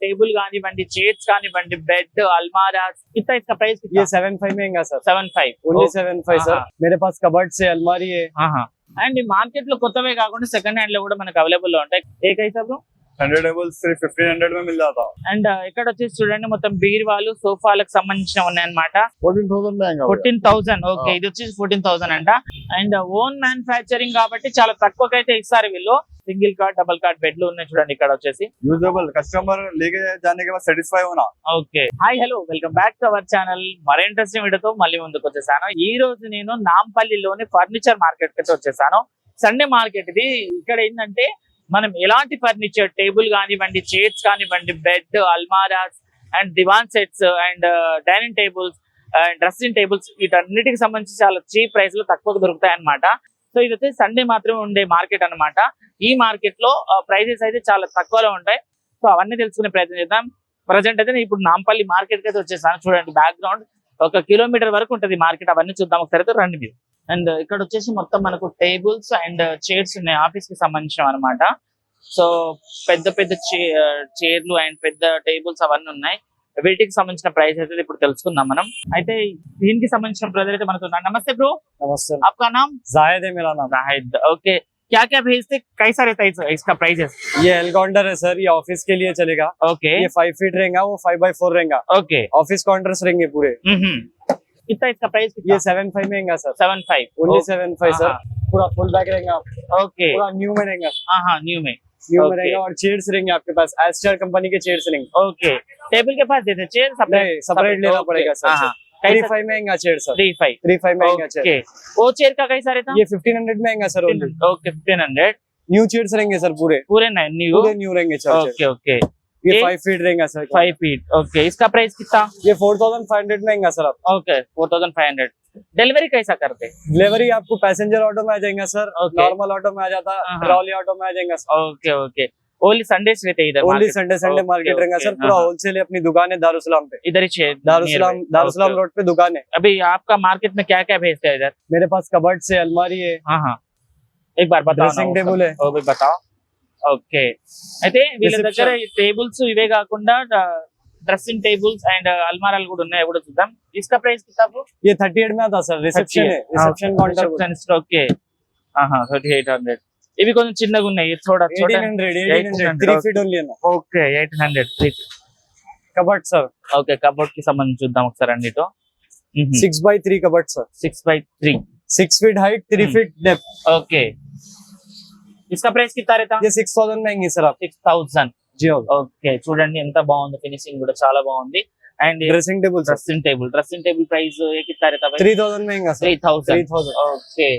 Table కానివ్వండి, chairs కానివ్వండి, bed, अलमारास कितना इसका प्राइस कितना? ये 7.5 में है सर, 7.5 ओनली 7.5 सर। मेरे पास कबर्ड से अलमारी है। అండ్ ఈ మార్కెట్ లో కొత్తవే కాకుండా సెకండ్ హ్యాండ్ లో కూడా మనకు అవైలబుల్ లో ఉంటాయి। ఏ కైసా బ్రో? 100 टेबल्स सिर्फ 1500 में मिल जाता। అండ్ ఇక్కడ వచ్చేసి చూడండి మొత్తం బీరువాలు, సోఫాలకు సంబంధించిన ఉన్నాయన్నమాట। 14,000 में आएगा। 14,000 ఓకే, ఇది వచ్చేసి 14,000 అంట। అండ్ ఓన్ మ్యానుఫ్యాక్చరింగ్ కాబట్టి చాలా తక్కువకైతే ఇస్తారు వీళ్ళు। సింగిల్ కార్డ్, డబుల్ కార్డ్ బెడ్లు ఉన్నాయి చూడండి ఇక్కడ వచ్చేసి। यूजेबल, कस्टमर लेके जाने के बाद सेटिस्फाई होना। Okay, hi hello, welcome back to our channel. మరో ఇంట్రెస్టింగ్ వీడియోతో మళ్ళీ ముందుకు వచ్చేసాను। ఈ రోజు నేను నాంపల్లిలోని ఫర్నిచర్ మార్కెట్ కి వచ్చేసాను। సండే మార్కెట్ ఇది। ఇక్కడ ఏంటంటే మనం ఎలాంటి ఫర్నిచర్, టేబుల్ కానివ్వండి, చైర్స్ కానివ్వండి, బెడ్, అల్మారాస్ and Diwan sets and dining tables and dressing tables వీటన్నిటికి సంబంధించి చాలా చీప్ ప్రైస్ లో తక్కువకు దొరుకుతాయి అన్నమాట। సో ఇది వచ్చేసి సండే మాత్రమే ఉండే మార్కెట్ అన్నమాట। ఈ మార్కెట్ లో ప్రైజెస్ అయితే చాలా తక్కువలో ఉంటాయి। సో అవన్నీ తెలుసుకునే ప్రయత్నం చేద్దాం। ప్రజెంట్ అయితే నేను ఇప్పుడు నాంపల్లి మార్కెట్ కి అయితే వచ్చేసాను। చూడండి బ్యాక్గ్రౌండ్ 1 కిలోమీటర్ వరకు ఉంటుంది మార్కెట్। అవన్నీ చూద్దాం ఒకసారి అయితే రండి మీరు। అండ్ ఇక్కడ వచ్చేసి మొత్తం మనకు టేబుల్స్ అండ్ చైర్స్ ఉన్నాయి ఆఫీస్ కి సంబంధించిన అనమాట। సో పెద్ద పెద్ద చైర్లు అండ్ పెద్ద టేబుల్స్ అవన్నీ ఉన్నాయి। వీటికి సంబంధించిన ప్రైస్ అయితే ఇప్పుడు తెలుసుకుందాం మనం। అయితే దీనికి సంబంధించిన బ్రదర్ అయితే మనకు ఉన్నారు। నమస్తే బ్రో। नमस्ते। आपका नाम? जाहिद है मेरा नाम। जाहिद, ओके। क्या क्या भेजते, कैसा रहता है इसका प्राइसेस? ये एल काउंटर है सर, ये ऑफिस के लिए चलेगा। ओके, ये 5 फीट रहेगा, वो 5x4 रहेगा। ओके। ऑफिस काउंटर्स रहेंगे पूरे। कितना इसका प्राइस? ये 7.5 में है सर, 7.5 ओनली 7.5 सर। पूरा फुल बैक रहेगा, ओके। पूरा न्यू में रहेगा। हाँ, न्यू में में रहेगा। और चेयर्स रहेंगे आपके पास, एस्टर कंपनी के चेयर्स रहेंगे। ओके। टेबल के पास देते चेयर सेपरेट लेना पड़ेगा सर। 35 में है चेयर सर, 35 में है चेयर। वो चेयर का कैसा रहता? ये 1500 में है sir only. Okay, 1500। New chairs रहेंगे सर, पूरे न्यू रहेंगे सर। Okay, okay. ये 5 फीट रहेगा सर, 5 फीट, ओके। इसका प्राइस कितना? ये 4500 में है सर। ओके, 4500। डिलीवरी कैसा करते? डिलीवरी आपको पैसेंजर ऑटो में आ जाएगा सर, नॉर्मल ऑटो में आ जाता, ट्रॉली ऑटो में आ जाएगा sir. Okay, okay. Only Sundays रहते इधर? ओनली संडे मार्केट रहेगा सर। पूरा होलसेल है, अपनी दुकान है दारुसलाम पे। इधर ही दारुसलाम रोड पे दुकान है। अभी आपका मार्केट में क्या क्या भेजते हैं इधर? मेरे पास कबर्ड से अलमारी है। हाँ, एक बार बताओ। ड्रेसिंग टेबल है, वो भी बताओ। ఓకే, అయితే వీళ్ళ దగ్గర టేబుల్స్ ఇవే కాకుండా డ్రెస్సింగ్ టేబుల్స్ అండ్ అల్మారాలు కూడా ఉన్నాయి, కూడా చూద్దాం। इसका प्राइस कितना ब्रो? ये 38 में आता सर, रिसेप्शन है, रिसेप्शन काउंटर। ఓకే, 3800। ఇవి కొంచెం చిన్నగా ఉన్నాయి, थोड़ा 1800 3 फीट ఓన్లీ है ना। Okay, 800 cupboard sir. Okay, cupboard కి సంబంధించి చూద్దాం ఒకసారి అన్నిటో। 6x3 cupboard sir, 6x3, 6 feet height, 3 feet depth. Okay. इसका प्राइस कितना रहता? ये 6000 में आएंगे सर आप। 6000 जी ఓకే। చూడండి ఎంత బాగుంది, ఫినిషింగ్ కూడా చాలా బాగుంది। And dressing table, dressing table price ये कितना रहता है? 3000 में आएगा सर। 3000, ओके।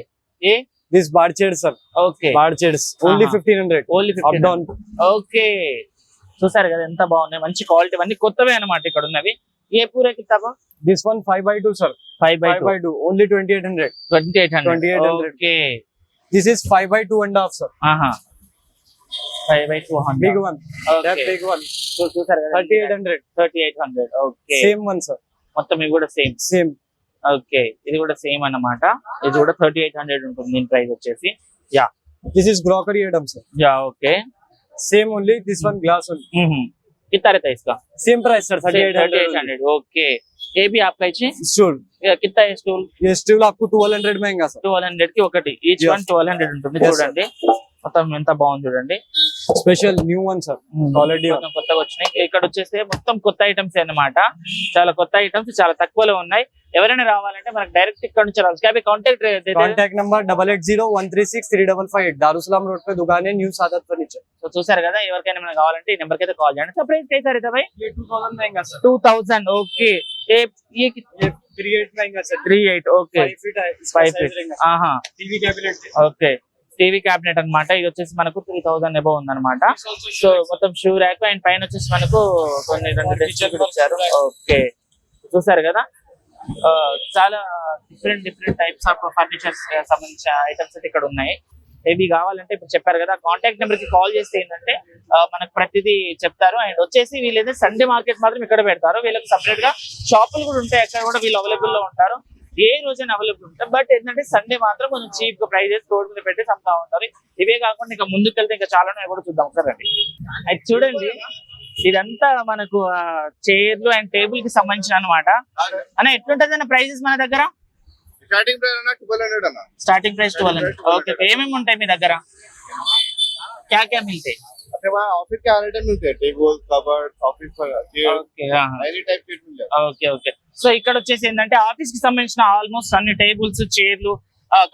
ये this bar chair sir, okay, bar chairs only 1500, only up down. Okay, చూసారు కదా ఎంత బాగున్నాయి, మంచి క్వాలిటీ, అన్ని కొత్తవే అన్నమాట ఇక్కడ ఉన్నవి। ఏ పూరే కితాబా? This one 5x2 sir, 5x2 only 2800। 2800, okay. This is 5x2 and half sir. 5x200, big one, that okay. Big one so చూసారు కదా 3800, ఓకే। సేమ్ వన్ సర్, మొత్తం ఇవి కూడా సేమ్, ఓకే। ఇది కూడా సేమ్ అన్నమాట, ఇది కూడా 3800 ఉంటుంది దీని ప్రైస్ వచ్చేసి। Yeah, this is grocery item sir. Yeah, okay. Same only, this one glass only. कितना रहता है इसका? Same price sir, 3800, okay. ये भी आपका ही स्टूल, कितना है स्टूल? ये स्टूल आपको 1200 में आएगा सर। 1200 की ఒకటి, ఈచ్ వన్ 1200 ఉంటుంది। చూడండి మొత్తం ఎంత బాగుంది చూడండి, special new one sir, quality కొత్తగా వచ్చినాయి। ఇక్కడ వచ్చేసి మొత్తం కొత్త ఐటమ్స్ అన్నమాట, చాలా కొత్త ఐటమ్స్, చాలా తక్కువలో ఉన్నాయి। ఎవరైనా రావాలంటే మనకు డైరెక్ట్ ఇక్కడ నుంచి రావచ్చు। కాంటాక్ట్ నంబర్ 8801363558, दारुसलाम रोड पे दुकान है, न्यू सादत फर्नीचर। సో చూసారు కదా, ఎవరికైనా మనకు కావాలంటే ఈ నెంబర్ కి అయితే కాల్ చేయండి। సో ప్రైస్ कैसा रहता है भाई? ये 2000 में आएगा सर। 2000, ओके। ये 38 में आएगा सर, 38, ओके। 5 फीट है, 5 फीट, ఆహా, TV cabinet, okay. TV cabinet అన్నమాట, ఇది వచ్చేసి మనకు 3000 ఎబో ఉందన్నమాట। సో మొత్తం షూ ర్యాక్ అండ్ పైన వచ్చేసి మనకు కొన్ని 2 డెస్క్లు కూడా ఇచ్చారు, ఓకే। చూసారు కదా, చాలా డిఫరెంట్ టైప్స్ ఆఫ్ ఫర్నిచర్స్ సంబంధించిన ఐటమ్స్ అయితే ఇక్కడ ఉన్నాయి। ఇవి కావాలంటే ఇప్పుడు చెప్పారు కదా, కాంటాక్ట్ నెంబర్ కి కాల్ చేస్తే ఏంటంటే మనకు ప్రతిదీ చెప్తారు। అండ్ వచ్చేసి వీళ్ళైతే సండే మార్కెట్ మాత్రం ఇక్కడ పెడతారు, వీళ్ళకి సపరేట్ గా షాపులు కూడా ఉంటాయి, అక్కడ కూడా వీళ్ళు అవైలబుల్ లో ఉంటారు, ఏ రోజైనా అవైలబుల్ ఉంటారు। బట్ ఏంటంటే సండే మాత్రం కొంచెం చీప్ గా ప్రైజెస్ రోడ్ మీద పెట్టి అమ్ముతా ఉంటారు। ఇవే కాకుండా ఇంకా ముందుకు వెళ్తే ఇంకా చాలా కూడా చూద్దాం ఒకసారి రండి। అయితే చూడండి ఇదంతా మనకు చైర్లు అండ్ టేబుల్ కి సంబంధించిన అనమాట. అన్న ఎట్లుంటది అన్న ప్రైజెస్ మన దగ్గర? स्टार्टिंग प्राइस है ना 1200 है ना స్టార్టింగ్ ప్రైస్ 1200. ఓకే, ఏమేమి ఉంటాయి మీ దగ్గర? क्या क्या मिलते हैं? अपने वहाँ ऑफिस के आइटम मिलते हैं, टेबल कबर्ड ऑफिस पर ఓకే एनी टाइप के मिल जाते ఓకే ఓకే. సో ఇక్కడ వచ్చేసి ఏంటంటే ఆఫీస్ కి సంబంధించిన ఆల్మోస్ట్ అన్ని టేబుల్స్, చైర్లు,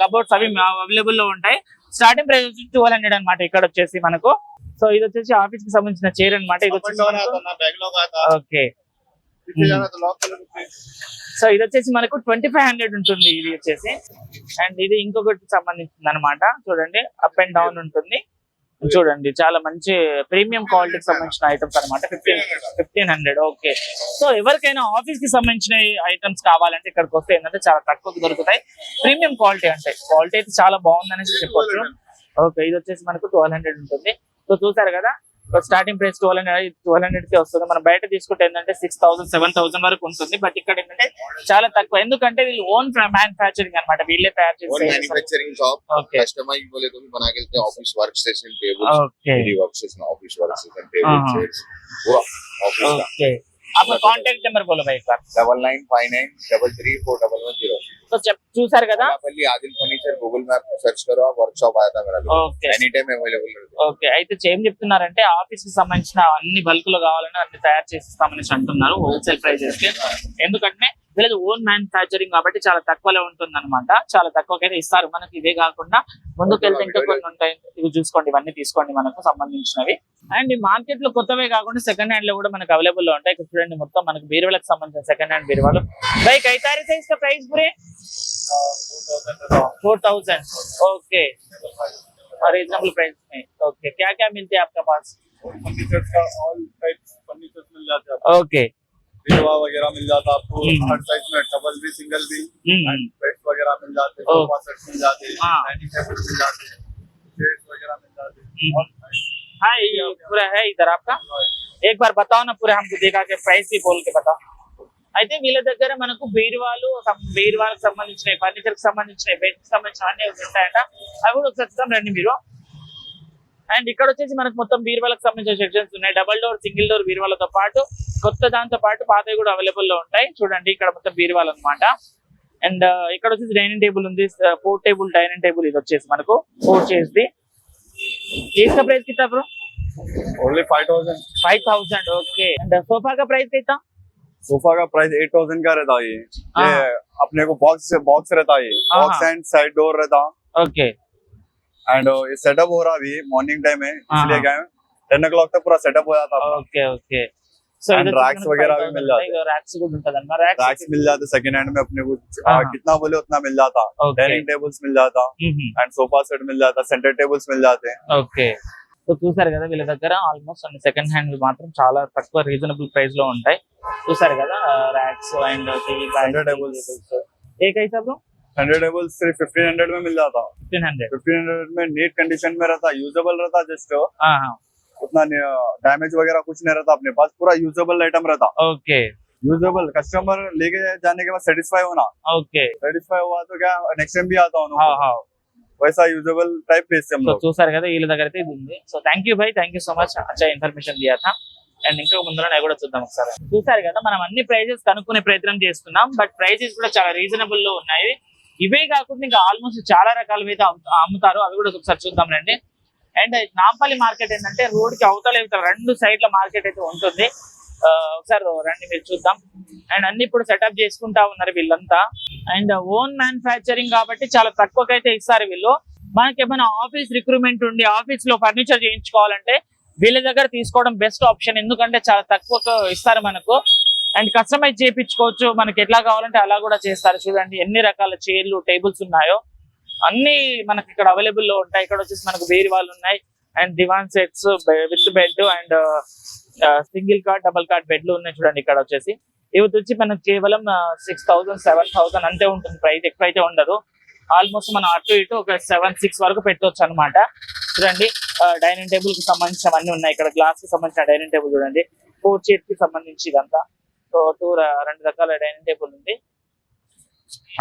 కబోర్డ్స్ అవి అవైలబుల్ లో ఉంటాయి. స్టార్టింగ్ ప్రైస్ వచ్చి 1200 అనమాట ఇక్కడ వచ్చేసి మనకు. సో ఇది వచ్చేసి ఆఫీస్ కి సంబంధించిన చైర్ అనమాట. ఇది अपन डाउन आता వచ్చేసి ना बैग लॉक आता ఓకే. पीछे जाना तो लॉक कर लेते हैं। సో ఇది వచ్చేసి మనకు 2500 ఉంటుంది ఇది వచ్చేసి. అండ్ ఇది ఇంకొకటి సంబంధించింది అనమాట. చూడండి, అప్ అండ్ డౌన్ ఉంటుంది. చూడండి, చాలా మంచి ప్రీమియం క్వాలిటీకి సంబంధించిన ఐటమ్స్ అనమాట. 1500. ఓకే. సో ఎవరికైనా ఆఫీస్ కి సంబంధించిన ఐటమ్స్ కావాలంటే ఇక్కడికి వస్తే ఏంటంటే చాలా తక్కువకి దొరుకుతాయి. ప్రీమియం క్వాలిటీ అంటే క్వాలిటీ అయితే చాలా బాగుందనేసి చెప్పొచ్చు. ఓకే, ఇది వచ్చేసి మనకు 1200 ఉంటుంది. సో చూసారు కదా, స్టార్టింగ్ ప్రైస్ 1200 కి వస్తుంది. మనం బయట తీసుకుంటే ఏంటంటే 6000 7000 వరకు ఉంటుంది. బట్ ఇక్కడ ఏంటంటే చాలా తక్కువ, ఎందుకంటే వీళ్ళు ఓన్ మ్యానుఫ్యాక్చరింగ్ అనమాట. వీళ్ళే తయారు और చేస్తారు. मैन्युफैक्चरिंग शॉप ఓకే कस्टमर ही बोले तो भी बना के देते हैं। Office workstation table okay मेरी workstation office workstation table हाँ। चेयर्स पूरा ऑफिस का ఓకే. आपका कांटेक्ट नंबर बोलो भाई एक बार. 9959334110 तो చూసారు కదా. Palli Adil furniture Google map search करो आप वर्कशॉप आया था मेरा ఓకే एनी टाइम अवेलेबल रहता ఓకే. అయితే ఏం చెప్తున్నారంటే ఆఫీస్ కి సంబంధించిన అన్ని బల్క్ లో కావాలని అన్ని తయారు చేసిస్తామని అంటున్నారు హోల్సేల్ ప్రైజెస్ కి. ఎందుకంటే వీళ్ళది ఓన్ మ్యానుఫ్యాక్చరింగ్ కాబట్టి చాలా తక్కువలో ఉంటుంది అనమాట. చాలా తక్కువకైతే ఇస్తారు మనకి. ఇవే కాకుండా ముందుకు వెళ్తే ఇంకా కొన్ని ఉంటాయి. ఇవి చూసుకోండి, ఇవన్నీ తీసుకోండి మనకు సంబంధించినవి. అండ్ ఈ మార్కెట్ లో కొత్తవే కాకుండా సెకండ్ హ్యాండ్ లో కూడా మనకు అవైలబుల్ లో ఉంటాయి. ఇక్కడ చూడండి, మొత్తం మనకు బీరువాలకు సంబంధించిన సెకండ్ హ్యాండ్ బీరువాలు. भाई कई तारीख है इसका प्राइस पूरे 4000. ओके, रीजनेबल प्राइस में. ओके, क्या क्या मिलते हैं आपके पास? फर्नीचर का ऑल टाइप फर्नीचर मिल जाते हैं आपको। ओके. दीवा वगैरह मिल जाता है आपको हर साइज में, डबल भी सिंगल भी, बेड्स वगैरह मिल जाते हैं, ओह। सोफा सेट मिल जाते हैं, हाँ। डाइनिंग टेबल मिल जाते हैं, चेयर्स वगैरह मिल जाते हैं। हाँ, ये पूरा है इधर आपका. एक बार बताओ ना पूरे, हमको देखा के प्राइस भी बोल के बताओ. అయితే వీళ్ళ దగ్గర మనకు బీరువాలకు సంబంధించిన, ఫర్నిచర్ కి సంబంధించిన, బెడ్ కి సంబంధించిన అన్ని ఉంటాయంట. అవి కూడా ఒకసారి చూద్దాం రండి మీరు. అండ్ ఇక్కడ వచ్చేసి మనకు మొత్తం బీరువాలకు సంబంధించిన సెక్షన్స్ ఉన్నాయి. డబల్ డోర్, సింగిల్ డోర్ బీరువాలతో పాటు కొత్త దాంతో పాటు పాతవి కూడా అవైలబుల్ లో ఉంటాయి. చూడండి, ఇక్కడ మొత్తం బీరువాలు అనమాట. అండ్ ఇక్కడ వచ్చేసి డైనింగ్ టేబుల్ ఉంది, పోర్టేబుల్ డైనింగ్ టేబుల్. ఇది వచ్చేసి మనకు 4 చైర్స్ ది. इसका प्राइस कितना bro? Only 5000। 5000. Okay. And sofa का प्राइस कितना? सोफा का प्राइस 8000 का रहता है। ये अपने को बॉक्स रहता है, हाँ, बॉक्स हाँ। एंड साइड डोर रहता। ओके. एंड ये सेटअप हो रहा अभी मॉर्निंग टाइम है, हाँ, इसलिए हाँ। गए 10 o'clock तक पूरा सेटअप हो जाता है। Okay okay. So And racks वगैरह भी मिल जाते हैं। रैक्स కూడా ఉంటదన్నమాట. रैक्स मिल जाते सेकंड हैंड में अपने को हाँ। कितना बोले उतना मिल जाता। Okay. डाइनिंग टेबल्स मिल जाता एंड सोफा सेट मिल जाता, सेंटर टेबल्स मिल जाते हैं। ఓకే. సో చూసారు కదా, వీళ్ళ దగ్గర ఆల్మోస్ట్ అన్ని సెకండ్ హ్యాండ్ మాత్రం చాలా తక్కువ రీజనబుల్ ప్రైస్ లో ఉంటాయి. చూసారు కదా, ర్యాక్స్ అండ్ Center tables। ఏ कैसा ब्रो? सेंटर टेबल्स सिर्फ 1500 में मिल जाता। 1500. 1500 में नीट कंडीशन में रहता, यूजेबल रहता, जस्ट हाँ. उतना डैमेज वगैरह कुछ नहीं रहता। अपने पास पूरा यूजेबल आइटम रहता। ఓకే यूजेबल कस्टमर लेके जाने के बाद सेटिस्फाई होना, ఓకే. सेटिस्फाई हुआ तो क्या नेक्स्ट टाइम भी आता हूँ वैसा यूजेबल टाइप बेचते हम సో लोग। చూసారు కదా, వీళ్ళ దగ్గర అయితే ఇది ఉంది. So thank you Bhai, thank you so much. అచ్చా ఇన్ఫర్మేషన్ దియా థా. అండ్ ఇంకా ముందర నేను కూడా చూద్దాం ఒకసారి. చూసారు కదా, మనం అన్ని ప్రైజెస్ కనుక్కునే ప్రయత్నం చేస్తున్నాం. బట్ ప్రైజెస్ కూడా చాలా రీజనబుల్ లో ఉన్నాయి. ఇవే కాకుండా ఇంకా ఆల్మోస్ట్ చాలా రకాలు అయితే అమ్ముతారు. అవి కూడా ఒకసారి చూద్దాం రండి. అండ్ నాంపల్లి మార్కెట్ ఏంటంటే రోడ్ కి అవతల 2 సైడ్ల మార్కెట్ అయితే ఉంటుంది. ఒకసారి రండి మీరు చూద్దాం. అండ్ అన్ని ఇప్పుడు సెటప్ చేసుకుంటా ఉన్నారు వీళ్ళంతా. అండ్ ఓన్ మ్యానుఫ్యాక్చరింగ్ కాబట్టి చాలా తక్కువకైతే ఇస్తారు వీళ్ళు. మనకి ఏమైనా ఆఫీస్ రిక్రూట్మెంట్ ఉండి ఆఫీస్ లో ఫర్నిచర్ చేయించుకోవాలంటే వీళ్ళ దగ్గర తీసుకోవడం బెస్ట్ ఆప్షన్. ఎందుకంటే చాలా తక్కువకు ఇస్తారు మనకు. అండ్ కస్టమైజ్ చేయించుకోవచ్చు, మనకి ఎట్లా కావాలంటే అలా కూడా చేస్తారు. చూడండి ఎన్ని రకాల చైర్లు, టేబుల్స్ ఉన్నాయో అన్ని మనకి ఇక్కడ అవైలబుల్ లో ఉంటాయి. ఇక్కడ వచ్చేసి మనకు బీరువాలు ఉన్నాయి and Diwan sets with bed and single cot, double cot బెడ్లు ఉన్నాయి. చూడండి ఇక్కడ వచ్చేసి ఇవి వచ్చి మనకు కేవలం 6000 7000 అంతే ఉంటుంది ప్రైస్, ఎక్కువైతే ఉండదు. ఆల్మోస్ట్ మనం అటు ఇటు ఒక 7-6 వరకు పెట్టవచ్చు అనమాట. చూడండి డైనింగ్ టేబుల్ కి సంబంధించినవన్నీ ఉన్నాయి. ఇక్కడ గ్లాస్ కి సంబంధించిన డైనింగ్ టేబుల్ చూడండి, 4 చైర్ కి సంబంధించి ఇదంతా. సో 2 రకాల డైనింగ్ టేబుల్ ఉంది.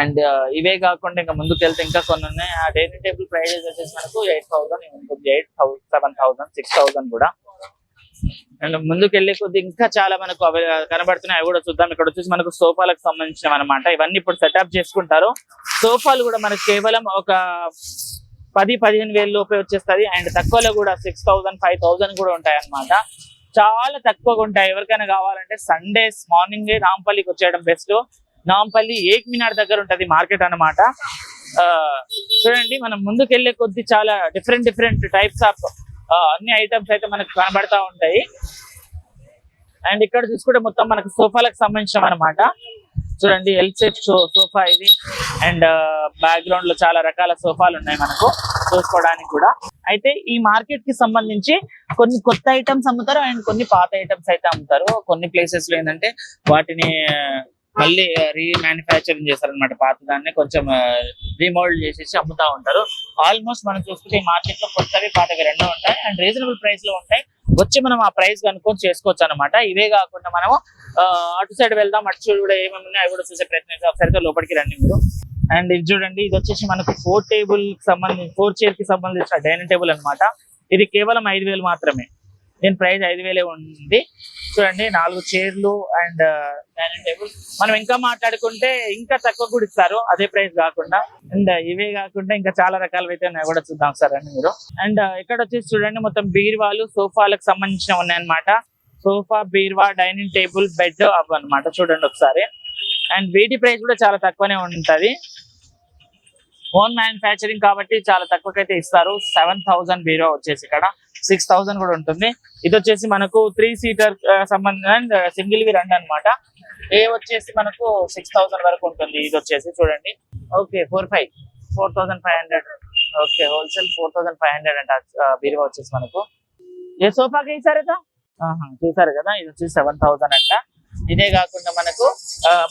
అండ్ ఇవే కాకుండా ఇంకా ముందుకు వెళ్తే ఇంకా కొన్ని ఉన్నాయి. ఆ డైనింగ్ టేబుల్ ప్రైస్ వచ్చేసి మనకు 8000 ఉంటుంది, 8000 7000 6000 కూడా. అండ్ ముందుకు వెళ్ళే కొద్ది ఇంకా చాలా మనకు కనబడుతున్నాయి, అవి కూడా చూద్దాం. ఇక్కడ వచ్చేసి మనకు సోఫాలకు సంబంధించినవి అనమాట. ఇవన్నీ ఇప్పుడు సెటప్ చేసుకుంటారు. సోఫాలు కూడా మనకు కేవలం ఒక 10-15 వేల లోపే వచ్చేస్తుంది. అండ్ తక్కువలో కూడా 6,000 5,000 కూడా ఉంటాయి అన్నమాట. చాలా తక్కువగా ఉంటాయి. ఎవరికైనా కావాలంటే సండేస్ మార్నింగ్ నాంపల్లికి వచ్చేయడం బెస్ట్. నాంపల్లి ఏక్ మినార్ దగ్గర ఉంటది మార్కెట్ అన్నమాట. చూడండి, మనం ముందుకు వెళ్ళే కొద్ది చాలా డిఫరెంట్ టైప్స్ ఆఫ్ అన్ని ఐటమ్స్ అయితే మనకు కనబడతా ఉంటాయి. అండ్ ఇక్కడ చూసుకుంటే మొత్తం మనకు సోఫాలకు సంబంధించిన అనమాట. చూడండి, ఎల్ షేప్ సోఫా ఇది. అండ్ బ్యాక్గ్రౌండ్ లో చాలా రకాల సోఫాలు ఉన్నాయి మనకు చూసుకోవడానికి కూడా. అయితే ఈ మార్కెట్ కి సంబంధించి కొన్ని కొత్త ఐటమ్స్ అమ్ముతారు అండ్ కొన్ని పాత ఐటమ్స్ అయితే అమ్ముతారు. కొన్ని ప్లేసెస్ లో ఏంటంటే వాటిని మళ్ళీ రీమ్యానుఫ్యాక్చరింగ్ చేస్తారనమాట. పాత దాన్ని కొంచెం రీమోల్డ్ చేసేసి అమ్ముతా ఉంటారు. ఆల్మోస్ట్ మనం చూసుకుంటే ఈ మార్కెట్ లో కొత్తవి పాతవి రెండో ఉంటాయి అండ్ రీజనబుల్ ప్రైస్ లో ఉంటాయి. వచ్చి మనం ఆ ప్రైస్ కనుక్కొని చేసుకోవచ్చు అనమాట. ఇవే కాకుండా మనము అటు సైడ్ వెళ్దాం, అటు సైడ్ కూడా ఏమేమి ఉన్నాయి అవి కూడా చూసే ప్రయత్నం ఒకసారి లోపలికి రండి మీరు. అండ్ ఇది చూడండి, ఇది వచ్చేసి మనకు 4 చైర్ కి సంబంధించిన డైనింగ్ టేబుల్ అనమాట. ఇది కేవలం 5,000 మాత్రమే. దీని ప్రైస్ 5,000 ఉంది. చూడండి, 4 చైర్లు అండ్ డైనింగ్ టేబుల్. మనం ఇంకా మాట్లాడుకుంటే ఇంకా తక్కువ కూడా ఇస్తారు అదే ప్రైస్ కాకుండా. అండ్ ఇవే కాకుండా ఇంకా చాలా రకాలు అయితే ఉన్నాయి కూడా చూద్దాం సార్ అండి మీరు. అండ్ ఇక్కడ వచ్చేసి చూడండి, మొత్తం బీరువాలు సోఫాలకు సంబంధించిన ఉన్నాయన్నమాట. సోఫా, బీరువా, డైనింగ్ టేబుల్, బెడ్ అవి అనమాట. చూడండి ఒకసారి. అండ్ వీటి ప్రైస్ కూడా చాలా తక్కువనే ఉంటది. ఓన్ మ్యానుఫ్యాక్చరింగ్ కాబట్టి చాలా తక్కువకైతే ఇస్తారు. 7,000 బీరువా వచ్చేసి ఇక్కడ 6,000 కూడా ఉంటుంది. ఇది వచ్చేసి మనకు 3 సీటర్ సంబంధించిన సింగిల్ వి రెండు అనమాట. ఏ వచ్చేసి మనకు 6,000 వరకు ఉంటుంది. ఇది వచ్చేసి చూడండి, ఓకే 4,500 ఓకే, హోల్సేల్ 4,500 అంట బీరువా వచ్చేసి మనకు. ఏ సోఫాకి ఇచ్చారు కదా, చూసారు కదా, ఇది వచ్చేసి 7,000 అంట. ఇదే కాకుండా మనకు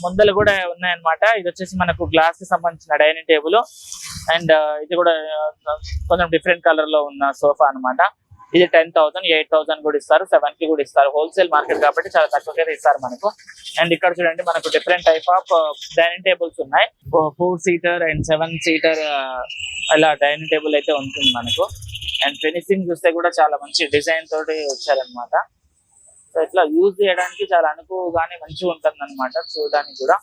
ముందలు కూడా ఉన్నాయన్నమాట. ఇది వచ్చేసి మనకు గ్లాస్ కి సంబంధించిన డైనింగ్ టేబుల్ అండ్ ఇది కూడా కొంచెం డిఫరెంట్ కలర్ లో ఉన్న సోఫా అన్నమాట. ఇది 10,000 8,000 కూడా ఇస్తారు, 7 కి కూడా ఇస్తారు. హోల్సేల్ మార్కెట్ కాబట్టి చాలా తక్కువగా ఇస్తారు మనకు. అండ్ ఇక్కడ చూడండి, మనకు different type of dining tables ఉన్నాయి. 4 సీటర్ అండ్ 7 సీటర్ అలా డైనింగ్ టేబుల్ అయితే ఉంటుంది మనకు. అండ్ ఫినిషింగ్ చూస్తే కూడా చాలా మంచి డిజైన్ తోటి వచ్చారనమాట. సో ఇట్లా యూజ్ చేయడానికి చాలా అనుకువగానే మంచిగా ఉంటుంది అనమాట చూడడానికి కూడా.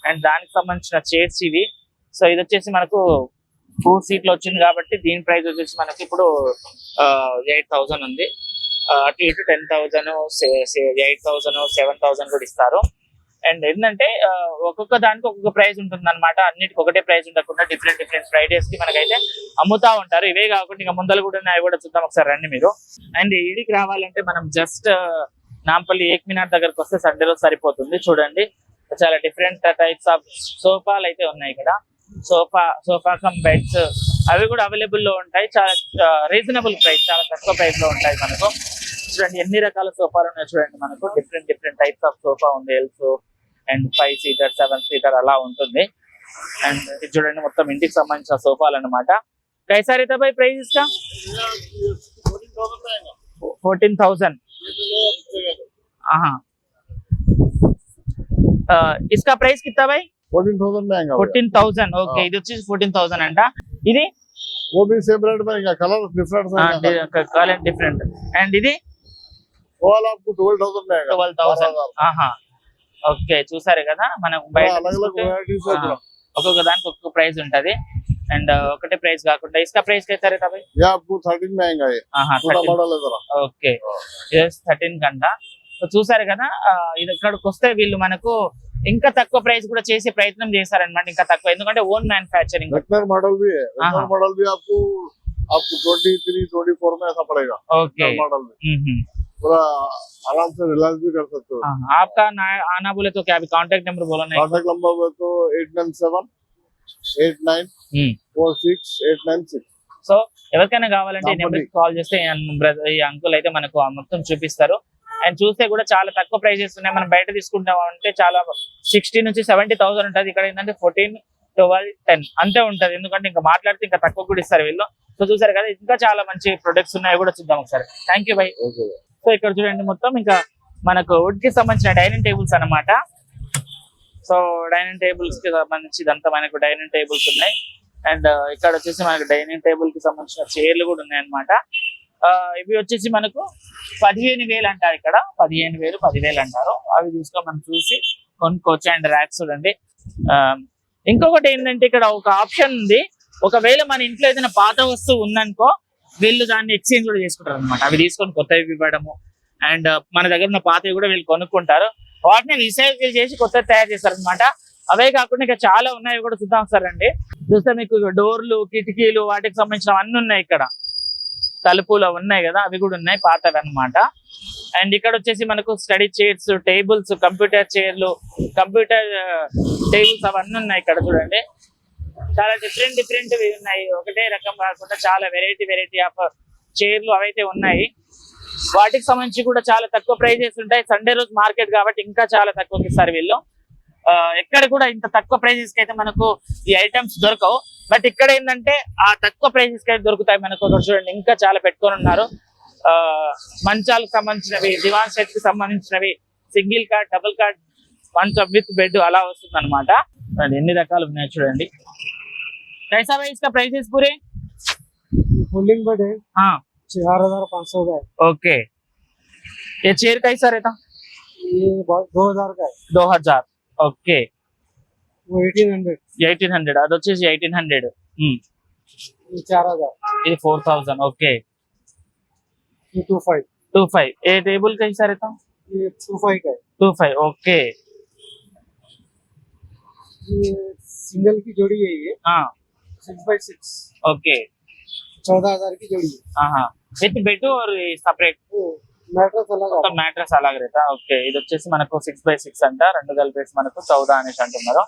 అండ్ దానికి సంబంధించిన చైర్స్ ఇవి. సో ఇది వచ్చేసి మనకు 4 సీట్లు వచ్చింది కాబట్టి దీని ప్రైస్ వచ్చేసి మనకి ఇప్పుడు 8,000 ఉంది. అటు ఇటు 10,000 8,000 7,000 కూడా ఇస్తారు. అండ్ ఏంటంటే ఒక్కొక్క దానికి ఒక్కొక్క ప్రైస్ ఉంటుంది అనమాట. అన్నిటికి ఒకటే ప్రైస్ ఉండకుండా డిఫరెంట్ ఫ్రైడేస్ కి మనకైతే అమ్ముతా ఉంటారు. ఇవే కాకుండా ఇంకా ముందలు కూడా అవి కూడా చూద్దాం ఒకసారి రండి మీరు. అండ్ ఈడికి రావాలంటే మనం జస్ట్ నాంపల్లి ఏక్ మినార్ దగ్గరకు వస్తే సండే రోజు సరిపోతుంది. చూడండి, చాలా డిఫరెంట్ టైప్స్ ఆఫ్ సోఫాలు అయితే ఉన్నాయి ఇక్కడ. సోఫా కమ్ బెడ్స్ అవి కూడా అవైలబుల్ లో ఉంటాయి. చాలా రీజనబుల్ ప్రైస్, చాలా తక్కువ ప్రైస్ లో ఉంటాయి మనకు. చూడండి ఎన్ని రకాల సోఫాలు ఉన్నాయి చూడండి. మనకు డిఫరెంట్ టైప్స్ ఆఫ్ సోఫా ఉంది. ఎల్స్ అండ్ 5 సీటర్ 7 సీటర్ అలా ఉంటుంది. అండ్ ఇది చూడండి, మొత్తం ఇంటికి సంబంధించిన సోఫాలు అనమాట. कैसा रहता भाई प्राइस इसका? 14,000। हाँ, इसका ప్రైస్ कितना भाई? 14,000 में आएगा 14,000 ఓకే. ఇది వచ్చేసి 14,000 అంట. ఇది वो भी सेम रेट में आएगा, colour different colour different. And ఇది वो वाला आपको 12,000 में आएगा 12,000. ఆహా, ఓకే. చూసారు కదా, మనం బయట अलग अलग वैरायटीज है पूरा। ఒక్కొక్క దానికి ఒక్కొక్క ప్రైస్ ఉంటది. అండ్ ఒకటే ప్రైస్ కాకుండా इसका ప్రైస్ कैसा रहता भाई? ये आपको 13 में आएगा। ये पूरा मॉडल है जरा ఓకే. ఇది 13 కంట. సో చూసారు కదా, ఇది ఇక్కడికి వస్తే వీళ్ళు మనకు ఇంకా తక్కువ ప్రైస్ కూడా చేసే ప్రయత్నం చేశారనమాట. ఇంకా తక్కువ, ఎందుకంటే ఓన్ మ్యానుఫ్యాక్చరింగ్. वेटनर मॉडल भी है, वेटनर मॉडल भी आपको 23-24 में ऐसा पड़ेगा। ओके, मॉडल में पूरा आराम से रिलैक्स भी कर सकते हो। आपका आना बोले तो क्या अभी कांटेक्ट नंबर बोलो ना? कांटेक्ट नंबर है तो 897-8946-896। సో ఎవరికైనా కావాలంటే ఈ నెంబర్ కాల్ చేస్తే ఈ అంకుల్ అయితే మనకు మొత్తం చూపిస్తారు. అండ్ చూస్తే కూడా చాలా తక్కువ ప్రైజెస్ ఉన్నాయి. మనం బయట తీసుకుంటాం అంటే చాలా 60,000 నుంచి 70,000 ఉంటుంది. ఇక్కడ ఏంటంటే 14, 12, 10 అంతే ఉంటది. ఎందుకంటే ఇంకా మాట్లాడితే ఇంకా తక్కువ కూడా ఇస్తారు వీళ్ళు. సో చూసారు కదా, ఇంకా చాలా మంచి ప్రొడక్ట్స్ ఉన్నాయి, కూడా చూద్దాం ఒకసారి. Thank you by. సో ఇక్కడ చూడండి, మొత్తం ఇంకా మనకు వుడ్ కి సంబంధించిన డైనింగ్ టేబుల్స్ అన్నమాట. సో డైనింగ్ టేబుల్స్ కి సంబంధించి ఇదంతా మనకు డైనింగ్ టేబుల్స్ ఉన్నాయి. అండ్ ఇక్కడ వచ్చేసి మనకు డైనింగ్ టేబుల్ కి సంబంధించిన చైర్లు కూడా ఉన్నాయి అన్నమాట. ఇవి వచ్చేసి మనకు 15,000 అంటారు ఇక్కడ, 15,000 10,000 అంటారు. అవి తీసుకొని మనం చూసి కొనుక్కోవచ్చు. అండ్ ర్యాక్స్ చూడండి. ఇంకొకటి ఏంటంటే ఇక్కడ ఒక ఆప్షన్ ఉంది, ఒకవేళ మన ఇంట్లో ఏదైనా పాత వస్తువు ఉందనుకో వీళ్ళు దాన్ని ఎక్స్చేంజ్ కూడా చేసుకుంటారు అనమాట. అవి తీసుకొని కొత్తవి ఇవ్వడము, అండ్ మన దగ్గర ఉన్న పాతవి కూడా వీళ్ళు కొనుక్కుంటారు. వాటిని రీసైకిల్ చేసి కొత్తవి తయారు చేస్తారు అనమాట. అవే కాకుండా ఇంకా చాలా ఉన్నాయి, కూడా చూద్దాం సార్ అండి. చూస్తే మీకు డోర్లు, కిటికీలు, వాటికి సంబంధించిన అన్ని ఉన్నాయి ఇక్కడ. తలుపులు ఉన్నాయి కదా, అవి కూడా ఉన్నాయి పాతవి అన్నమాట. అండ్ ఇక్కడ వచ్చేసి మనకు స్టడీ చైర్స్, టేబుల్స్, కంప్యూటర్ చైర్లు, కంప్యూటర్ టేబుల్స్ అవన్నీ ఉన్నాయి ఇక్కడ చూడండి. చాలా డిఫరెంట్ ఉన్నాయి, ఒకటే రకం కాకుండా చాలా వెరైటీ ఆఫ్ చైర్లు అవైతే ఉన్నాయి. వాటికి సంబంధించి కూడా చాలా తక్కువ ప్రైజెస్ ఉంటాయి. సండే రోజు మార్కెట్ కాబట్టి ఇంకా చాలా తక్కువకి ఇస్తారు వీళ్ళు. ఎక్కడ కూడా ఇంత తక్కువ ప్రైజెస్ కి అయితే మనకు ఈ ఐటమ్స్ దొరకవు. బట్ ఇక్కడ ఏంటంటే ఆ తక్కువ ప్రైజెస్ కి అయితే దొరుకుతాయి మనకు. ఒకటి చూడండి, ఇంకా చాలా పెట్టుకొని ఉన్నారు. మంచాలకు సంబంధించినవి, దివాన్ సెట్ కి సంబంధించినవి, సింగిల్ కార్డ్, డబుల్ కార్డ్, మంచం విత్ బెడ్ అలా వస్తుంది అనమాట. ఎన్ని రకాలు ఉన్నాయి చూడండి. कैसा भाई इसका प्राइसेस पूरे? फोल्डिंग बेड है, हाँ 4,500 का है। ओके, ये चेयर कैसा रहता? ये 2,000 का है। 2000. ఓకే, वो 1,800 అది వచ్చేసి 1800. ये 4,000 ఇది 4000. ఓకే, ये 2,500 25. ఏ టేబుల్ कैसा रहता? ये 2,500 का है। 25. ఓకే, ये सिंगल की जोड़ी है, ये हाँ 6x6 ఓకే, 14,000 की जोड़ी है। విత్ బెడ్ और సెపరేట్ मैट्रेस अलग आता మ్యాట్రెస్ అలాగ रहता. ఓకే, ఇది వచ్చేసి మనకు 6x6 అంట, రెండు కలిపేసి మనకు 14 అనేసి అంటున్నారు.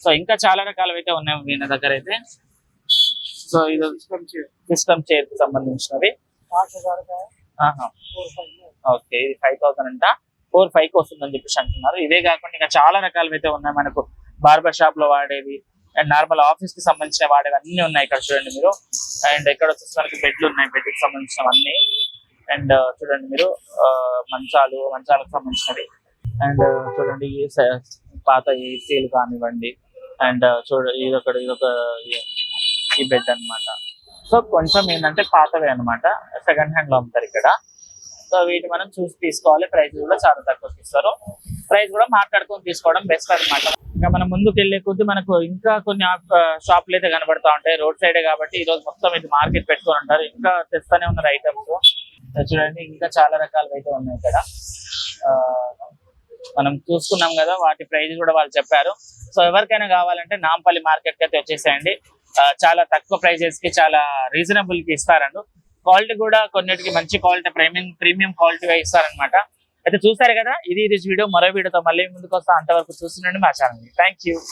సో ఇంకా చాలా రకాలు అయితే ఉన్నాయి వీళ్ళ దగ్గర అయితే. సో ఇది సిస్టమ్ చైర్ కి సంబంధించినవి. 8,000 का है। ఆహా, 4,500 में। ఓకే, ఇది 5,000 అంట, 4,500 వస్తుందని చెప్పేసి అంటున్నారు. ఇవే కాకుండా ఇంకా చాలా రకాలు అయితే ఉన్నాయి మనకు. బార్బర్ షాప్ లో వాడేవి అండ్ నార్మల్ ఆఫీస్ కి సంబంధించిన వాడేవి అన్ని ఉన్నాయి ఇక్కడ చూడండి మీరు. అండ్ ఇక్కడ వచ్చేసి మనకి బెడ్లు ఉన్నాయి, బెడ్ కి సంబంధించినవన్నీ. అండ్ చూడండి మీరు మంచాలకు సంబంధించినవి. అండ్ చూడండి పాత ఏసీలు కానివ్వండి. అండ్ ఇదొక ఈ బెడ్ అన్నమాట. సో కొంచెం ఏంటంటే పాతవే అన్నమాట, సెకండ్ హ్యాండ్ లో అమ్ముతారు ఇక్కడ. సో వీటి మనం చూసి తీసుకోవాలి. ప్రైస్ కూడా చాలా తక్కువ ఇస్తారు. ప్రైస్ కూడా మాట్లాడుకొని తీసుకోవడం బెస్ట్ అన్నమాట. ఇంకా మనం ముందుకు వెళ్లే కొద్ది మనకు ఇంకా కొన్ని షాపులు అయితే కనబడతా ఉంటాయి. రోడ్ సైడే కాబట్టి ఈ రోజు మొత్తం ఇది మార్కెట్ పెట్టుకొని ఉంటారు. ఇంకా తెస్తానే ఉన్నారు ఐటమ్స్. చూడండి ఇంకా చాలా రకాలు అయితే ఉన్నాయి ఇక్కడ. మనం చూసుకున్నాం కదా, వాటి ప్రైస్ కూడా వాళ్ళు చెప్పారు. సో ఎవరికైనా కావాలంటే నాంపల్లి మార్కెట్ కి అయితే వచ్చేసేయండి. చాలా తక్కువ ప్రైజెస్ కి చాలా రీజనబుల్ కి ఇస్తారండి. క్వాలిటీ కూడా కొన్నిటికి మంచి క్వాలిటీ, ప్రీమియం క్వాలిటీగా ఇస్తారనమాట. అయితే చూసారు కదా, ఇది వీడియో. మరో వీడియోతో మళ్ళీ ముందుకు వస్తా. అంతవరకు చూస్తుండండి మా ఛానల్. Thank you.